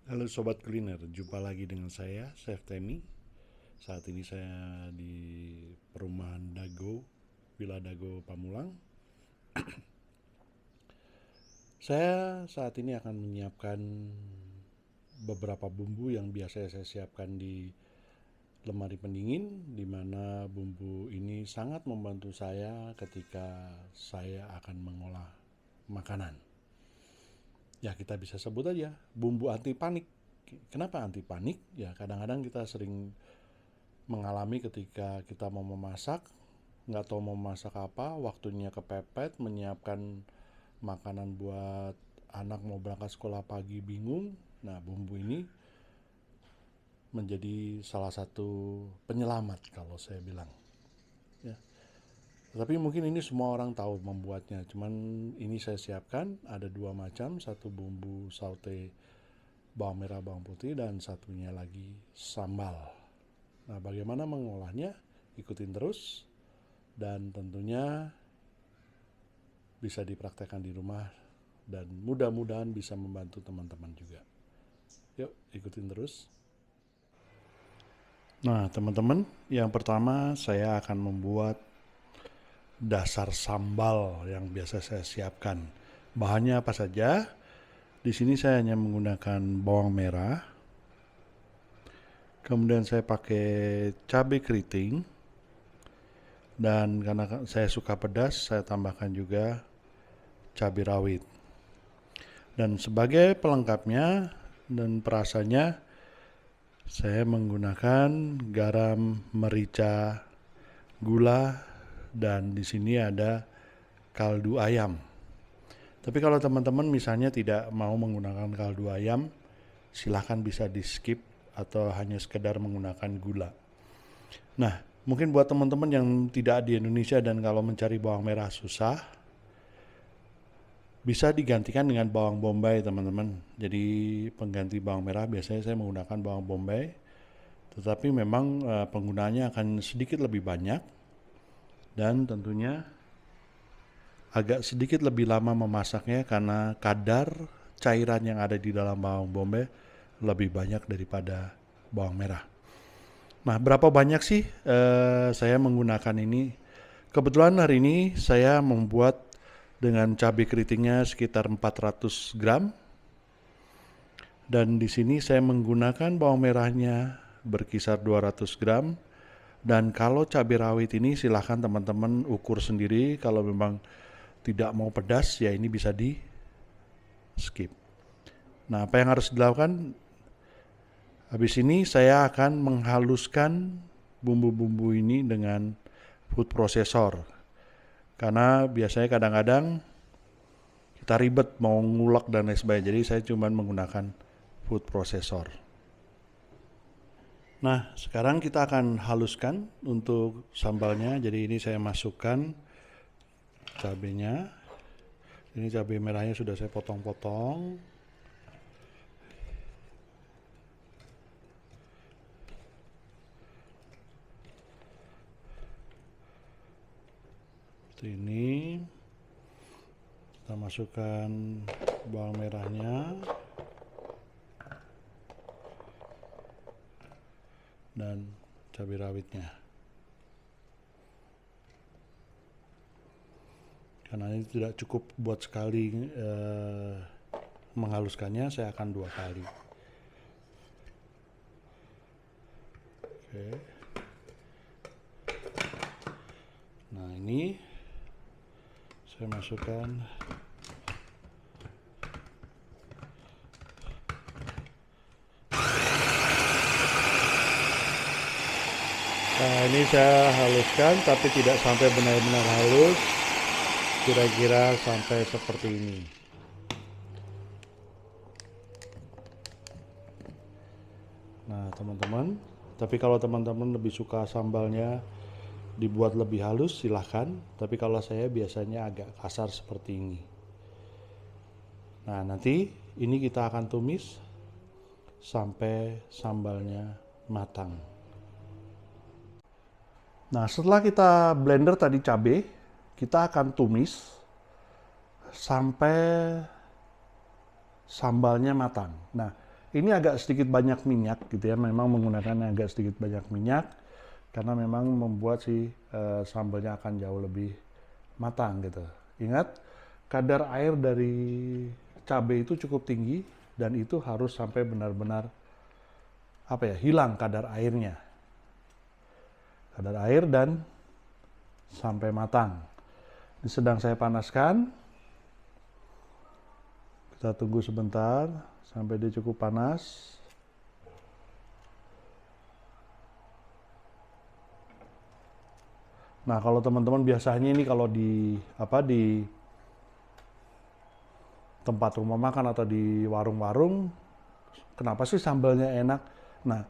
Halo Sobat Kuliner, jumpa lagi dengan saya, Chef Temi. Saat ini saya di perumahan Dago, Villa Dago Pamulang. Saya saat ini akan menyiapkan beberapa bumbu yang biasa saya siapkan di lemari pendingin, di mana bumbu ini sangat membantu saya ketika saya akan mengolah makanan. Ya kita bisa sebut aja bumbu anti panik. Kenapa anti panik? Ya kadang-kadang kita sering mengalami ketika kita mau memasak, nggak tahu mau masak apa, waktunya kepepet, menyiapkan makanan buat anak mau berangkat sekolah pagi bingung. Nah, bumbu ini menjadi salah satu penyelamat kalau saya bilang. Ya. Tapi mungkin ini semua orang tahu membuatnya. Cuman ini saya siapkan ada dua macam, satu bumbu saute bawang merah, bawang putih, dan satunya lagi sambal. Nah, bagaimana mengolahnya? Ikutin terus dan tentunya bisa dipraktekkan di rumah dan mudah-mudahan bisa membantu teman-teman juga. Yuk, ikutin terus. Nah, teman-teman, yang pertama saya akan membuat dasar sambal yang biasa saya siapkan. Bahannya apa saja? Di sini saya hanya menggunakan bawang merah. Kemudian saya pakai cabai keriting. Dan karena saya suka pedas, saya tambahkan juga cabai rawit. Dan sebagai pelengkapnya dan perasanya, saya menggunakan garam, merica, gula, dan di sini ada kaldu ayam. Tapi kalau teman-teman misalnya tidak mau menggunakan kaldu ayam, silahkan bisa di skip atau hanya sekedar menggunakan gula. Nah, mungkin buat teman-teman yang tidak di Indonesia dan kalau mencari bawang merah susah, bisa digantikan dengan bawang bombay teman-teman. Jadi pengganti bawang merah biasanya saya menggunakan bawang bombay. Tetapi memang penggunaannya akan sedikit lebih banyak dan tentunya agak sedikit lebih lama memasaknya karena kadar cairan yang ada di dalam bawang bombay lebih banyak daripada bawang merah. Nah, berapa banyak sih saya menggunakan ini? Kebetulan hari ini saya membuat dengan cabai keritingnya sekitar 400 gram. Dan di sini saya menggunakan bawang merahnya berkisar 200 gram. Dan kalau cabai rawit ini silahkan teman-teman ukur sendiri. Kalau memang tidak mau pedas ya ini bisa di skip. Nah, apa yang harus dilakukan? Habis ini saya akan menghaluskan bumbu-bumbu ini dengan food processor. Karena biasanya kadang-kadang kita ribet mau ngulek dan lain sebagainya. Jadi saya cuma menggunakan food processor. Nah, sekarang kita akan haluskan untuk sambalnya. Jadi ini saya masukkan cabenya. Ini cabai merahnya sudah saya potong-potong. Seperti ini. Kita masukkan bawang merahnya. Dan cabai rawitnya. Karena ini tidak cukup buat sekali menghaluskannya, saya akan 2 kali. Oke. Nah ini saya masukkan Nah ini saya haluskan tapi tidak sampai benar-benar halus, kira-kira sampai seperti ini. Nah teman-teman, tapi kalau teman-teman lebih suka sambalnya dibuat lebih halus silahkan, tapi kalau saya biasanya agak kasar seperti ini. Nah nanti ini kita akan tumis sampai sambalnya matang. Nah setelah kita blender tadi cabai, kita akan tumis sampai sambalnya matang. Nah Ini agak sedikit banyak minyak gitu ya, memang menggunakan agak sedikit banyak minyak karena memang membuat si sambalnya akan jauh lebih matang gitu. Ingat, kadar air dari cabai itu cukup tinggi dan itu harus sampai benar-benar hilang kadar airnya. Kadar air dan sampai matang. Ini sedang saya panaskan. Kita tunggu sebentar sampai dia cukup panas. Nah, kalau teman-teman biasanya ini kalau di tempat rumah makan atau di warung-warung, kenapa sih sambalnya enak? Nah,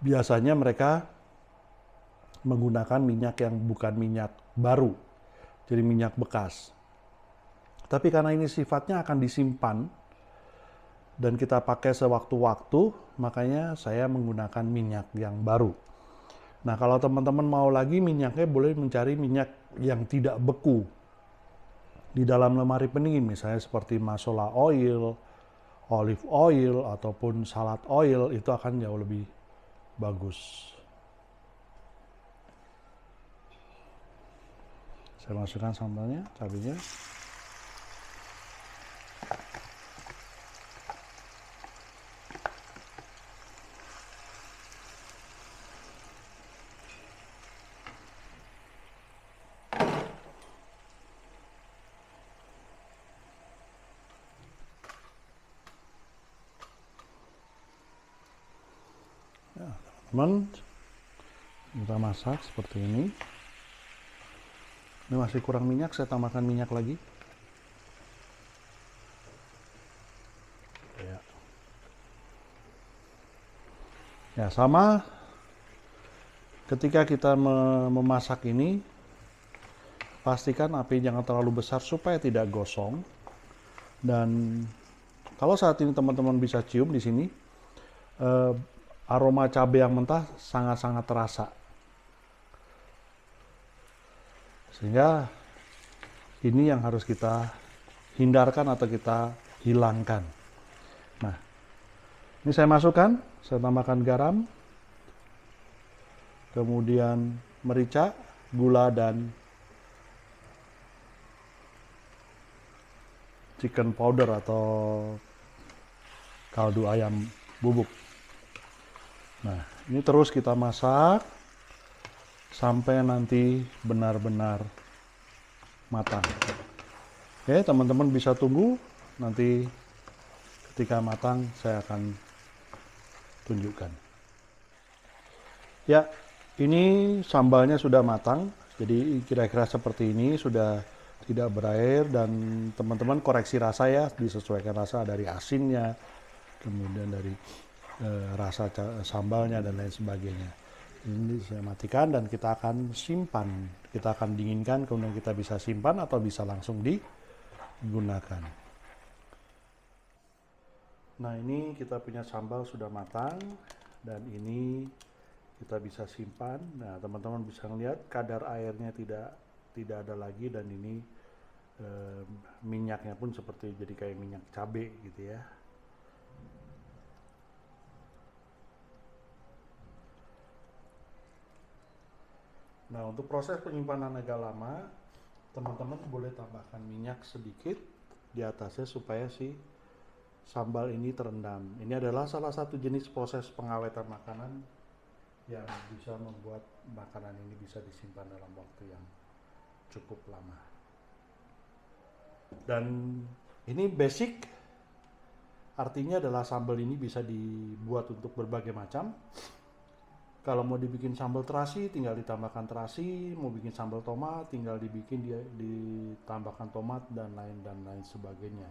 biasanya mereka menggunakan minyak yang bukan minyak baru, jadi minyak bekas. Tapi karena ini sifatnya akan disimpan dan kita pakai sewaktu-waktu, makanya saya menggunakan minyak yang baru. Nah, kalau teman-teman mau lagi minyaknya, boleh mencari minyak yang tidak beku di dalam lemari pendingin, misalnya seperti masola oil, olive oil, ataupun salad oil, itu akan jauh lebih bagus. Saya masukkan sambalnya, cabenya. Teman, kita masak seperti ini. Ini masih kurang minyak, saya tambahkan minyak lagi. Ya, sama ketika kita memasak ini, pastikan api jangan terlalu besar supaya tidak gosong. Dan kalau saat ini teman-teman bisa cium di sini, aroma cabai yang mentah sangat-sangat terasa. Sehingga ini yang harus kita hindarkan atau kita hilangkan. Nah, ini saya masukkan, saya tambahkan garam, kemudian merica, gula, dan chicken powder atau kaldu ayam bubuk. Nah, ini terus kita masak sampai nanti benar-benar matang. Oke, teman-teman bisa tunggu, nanti ketika matang saya akan tunjukkan. Ya, ini sambalnya sudah matang, jadi kira-kira seperti ini, sudah tidak berair, dan teman-teman koreksi rasa ya, disesuaikan rasa dari asinnya, kemudian dari rasa sambalnya dan lain sebagainya. Ini saya matikan dan kita akan simpan, kita akan dinginkan, kemudian kita bisa simpan atau bisa langsung digunakan. Nah, ini kita punya sambal sudah matang dan ini kita bisa simpan. Nah, teman-teman bisa melihat kadar airnya tidak ada lagi, dan ini minyaknya pun seperti jadi kayak minyak cabai gitu ya. Nah, untuk proses penyimpanan agak lama, teman-teman boleh tambahkan minyak sedikit di atasnya supaya si sambal ini terendam. Ini adalah salah satu jenis proses pengawetan makanan yang bisa membuat makanan ini bisa disimpan dalam waktu yang cukup lama. Dan ini basic, artinya adalah sambal ini bisa dibuat untuk berbagai macam. Kalau mau dibikin sambal terasi, tinggal ditambahkan terasi. Mau bikin sambal tomat, tinggal ditambahkan tomat dan lain sebagainya.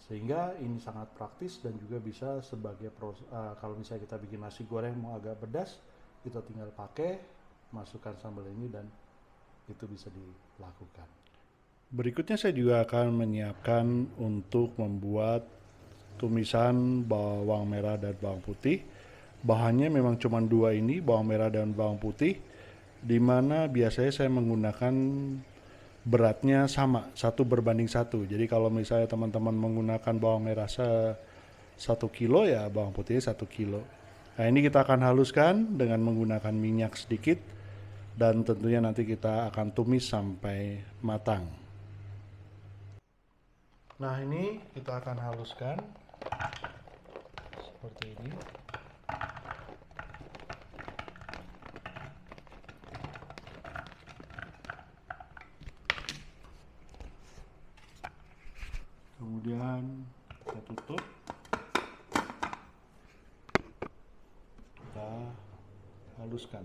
Sehingga ini sangat praktis dan juga bisa sebagai kalau misalnya kita bikin nasi goreng mau agak pedas, kita tinggal pakai, masukkan sambal ini dan itu bisa dilakukan. Berikutnya saya juga akan menyiapkan untuk membuat tumisan bawang merah dan bawang putih. Bahannya memang cuma dua ini, bawang merah dan bawang putih, di mana biasanya saya menggunakan beratnya sama, 1:1. Jadi kalau misalnya teman-teman menggunakan bawang merah 1 kilo ya bawang putihnya 1 kilo. Nah ini kita akan haluskan dengan menggunakan minyak sedikit dan tentunya nanti kita akan tumis sampai matang. Nah ini kita akan haluskan seperti ini. Kemudian kita tutup, kita haluskan.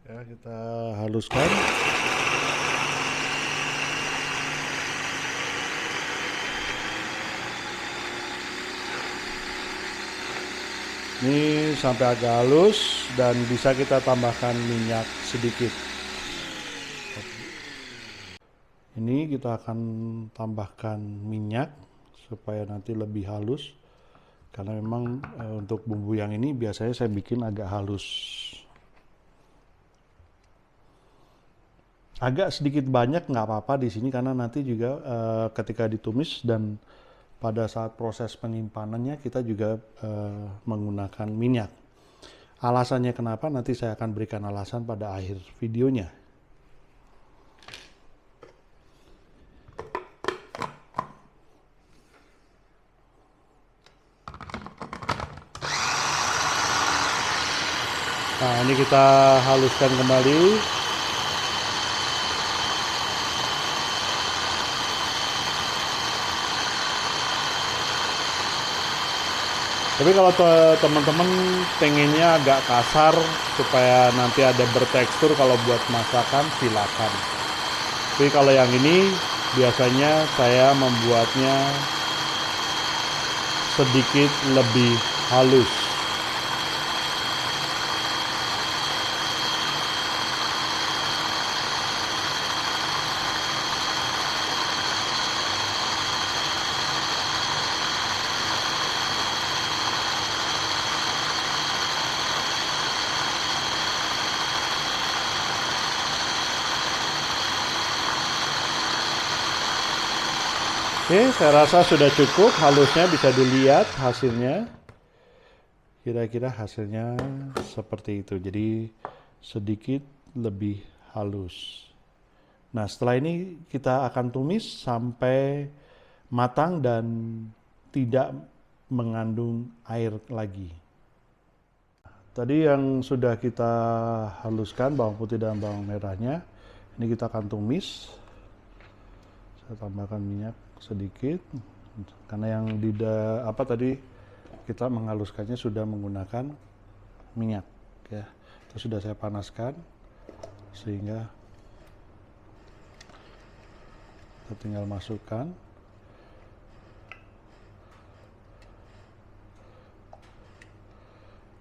Ya, kita haluskan. Ini sampai agak halus dan bisa kita tambahkan minyak sedikit. Ini kita akan tambahkan minyak supaya nanti lebih halus. Karena memang untuk bumbu yang ini biasanya saya bikin agak halus. Agak sedikit banyak nggak apa-apa di sini karena nanti juga ketika ditumis dan pada saat proses penyimpanannya kita juga menggunakan minyak. Alasannya kenapa nanti saya akan berikan alasan pada akhir videonya. Nah ini kita haluskan kembali. Tapi kalau teman-teman pengennya agak kasar supaya nanti ada bertekstur kalau buat masakan silakan. Tapi kalau yang ini biasanya saya membuatnya sedikit lebih halus. Oke, saya rasa sudah cukup, halusnya bisa dilihat hasilnya. Kira-kira hasilnya seperti itu, jadi sedikit lebih halus. Nah, setelah ini kita akan tumis sampai matang dan tidak mengandung air lagi. Tadi yang sudah kita haluskan, bawang putih dan bawang merahnya, ini kita akan tumis. Saya tambahkan minyak sedikit karena yang tadi kita menghaluskannya sudah menggunakan minyak ya. Itu sudah saya panaskan sehingga kita tinggal masukkan.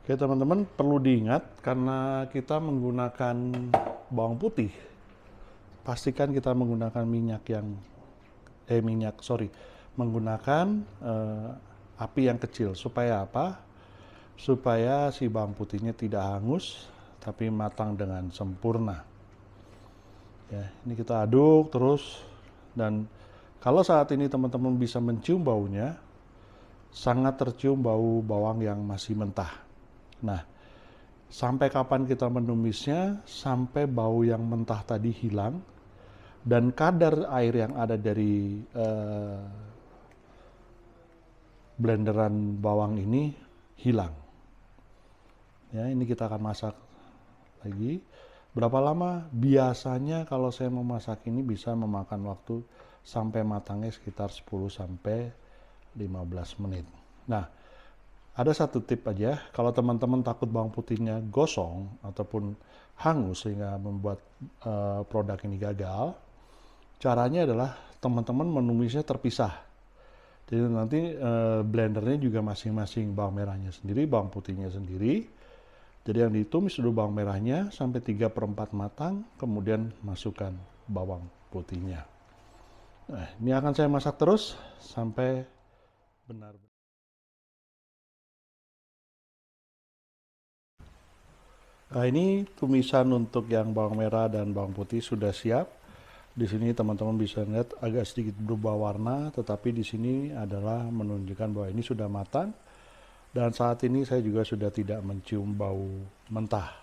Oke teman-teman, perlu diingat karena kita menggunakan bawang putih, pastikan kita menggunakan menggunakan api yang kecil. Supaya apa? Supaya si bawang putihnya tidak hangus tapi matang dengan sempurna. Ya, ini kita aduk terus, dan kalau saat ini teman-teman bisa mencium baunya, sangat tercium bau bawang yang masih mentah. Nah, sampai kapan kita menumisnya? Sampai bau yang mentah tadi hilang dan kadar air yang ada dari blenderan bawang ini hilang. Ya, ini kita akan masak lagi. Berapa lama? Biasanya kalau saya memasak ini bisa memakan waktu sampai matangnya sekitar 10 sampai 15 menit. Nah, ada satu tip aja, kalau teman-teman takut bawang putihnya gosong ataupun hangus sehingga membuat produk ini gagal, caranya adalah teman-teman menumisnya terpisah. Jadi nanti blendernya juga masing-masing, bawang merahnya sendiri, bawang putihnya sendiri. Jadi yang ditumis dulu bawang merahnya sampai 3/4 matang, kemudian masukkan bawang putihnya. Nah, ini akan saya masak terus sampai benar-benar. Nah, ini tumisan untuk yang bawang merah dan bawang putih sudah siap. Di sini teman-teman bisa lihat agak sedikit berubah warna, tetapi di sini adalah menunjukkan bahwa ini sudah matang. Dan saat ini saya juga sudah tidak mencium bau mentah.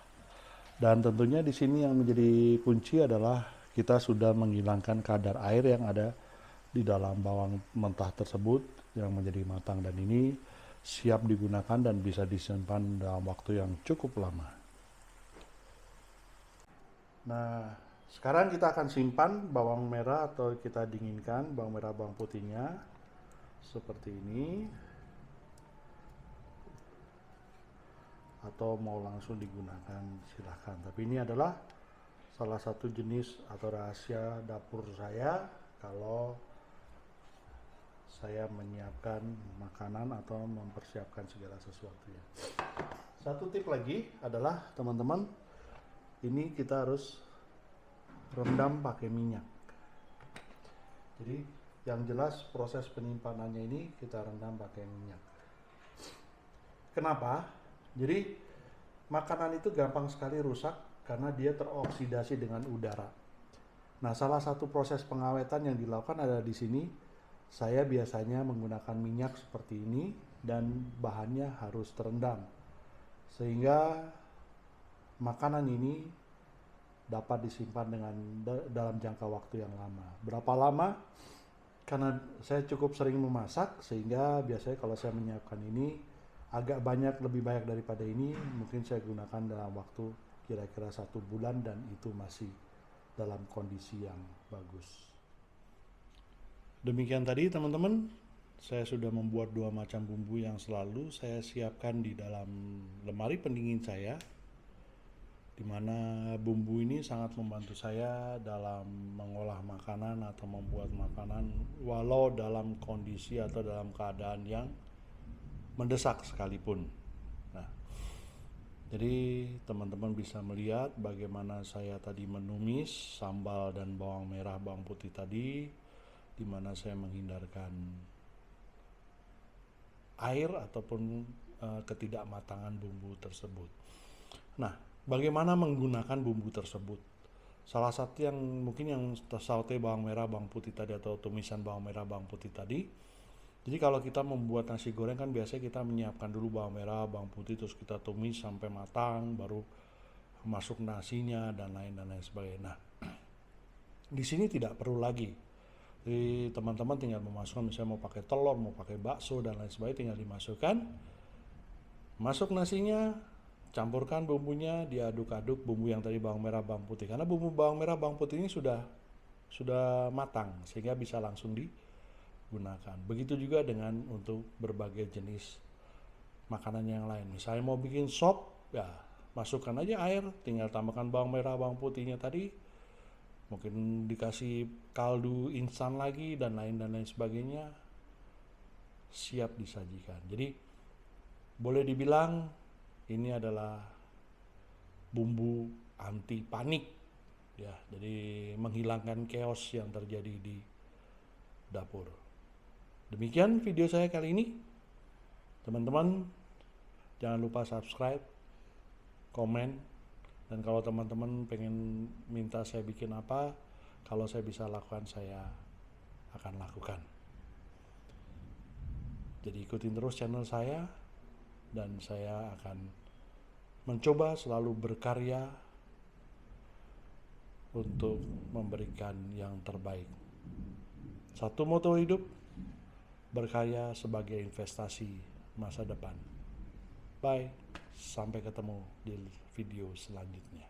Dan tentunya di sini yang menjadi kunci adalah kita sudah menghilangkan kadar air yang ada di dalam bawang mentah tersebut yang menjadi matang, dan ini siap digunakan dan bisa disimpan dalam waktu yang cukup lama. Nah, sekarang kita akan simpan bawang merah atau kita dinginkan bawang merah bawang putihnya seperti ini, atau mau langsung digunakan silahkan. Tapi ini adalah salah satu jenis atau rahasia dapur saya kalau saya menyiapkan makanan atau mempersiapkan segala sesuatunya. Satu tip lagi adalah teman-teman, ini kita harus rendam pakai minyak. Jadi yang jelas proses penyimpanannya ini kita rendam pakai minyak. Kenapa? Jadi makanan itu gampang sekali rusak karena dia teroksidasi dengan udara. Nah, salah satu proses pengawetan yang dilakukan adalah di sini. Saya biasanya menggunakan minyak seperti ini dan bahannya harus terendam sehingga makanan ini dapat disimpan dalam jangka waktu yang lama. Berapa lama? Karena saya cukup sering memasak sehingga biasanya kalau saya menyiapkan ini agak banyak, lebih banyak daripada ini, mungkin saya gunakan dalam waktu kira-kira 1 bulan dan itu masih dalam kondisi yang bagus. Demikian tadi teman-teman, saya sudah membuat 2 macam bumbu yang selalu saya siapkan di dalam lemari pendingin saya, di mana bumbu ini sangat membantu saya dalam mengolah makanan atau membuat makanan walau dalam kondisi atau dalam keadaan yang mendesak sekalipun. Nah, jadi teman-teman bisa melihat bagaimana saya tadi menumis sambal dan bawang merah bawang putih tadi, di mana saya menghindarkan air ataupun ketidakmatangan bumbu tersebut. Nah, bagaimana menggunakan bumbu tersebut? Salah satu yang mungkin yang saute bawang merah bawang putih tadi atau tumisan bawang merah bawang putih tadi. Jadi kalau kita membuat nasi goreng kan biasanya kita menyiapkan dulu bawang merah bawang putih, terus kita tumis sampai matang, baru masuk nasinya dan lain sebagainya. Nah, di sini tidak perlu lagi. Jadi teman-teman tinggal memasukkan, misalnya mau pakai telur, mau pakai bakso dan lain sebagainya, tinggal dimasukkan, masuk nasinya, campurkan bumbunya, diaduk-aduk bumbu yang tadi bawang merah bawang putih, karena bumbu bawang merah bawang putih ini sudah matang sehingga bisa langsung digunakan. Begitu juga dengan untuk berbagai jenis makanan yang lain. Misalnya mau bikin sop, ya masukkan aja air, tinggal tambahkan bawang merah bawang putihnya tadi, mungkin dikasih kaldu instan lagi dan lain sebagainya, siap disajikan. Jadi boleh dibilang ini adalah bumbu anti panik ya, jadi menghilangkan chaos yang terjadi di dapur. Demikian video saya kali ini. Teman-teman jangan lupa subscribe, komen, dan kalau teman-teman pengen minta saya bikin apa, kalau saya bisa lakukan, saya akan lakukan. Jadi ikutin terus channel saya, dan saya akan mencoba selalu berkarya untuk memberikan yang terbaik. Satu moto hidup, berkarya sebagai investasi masa depan. Bye, sampai ketemu di video selanjutnya.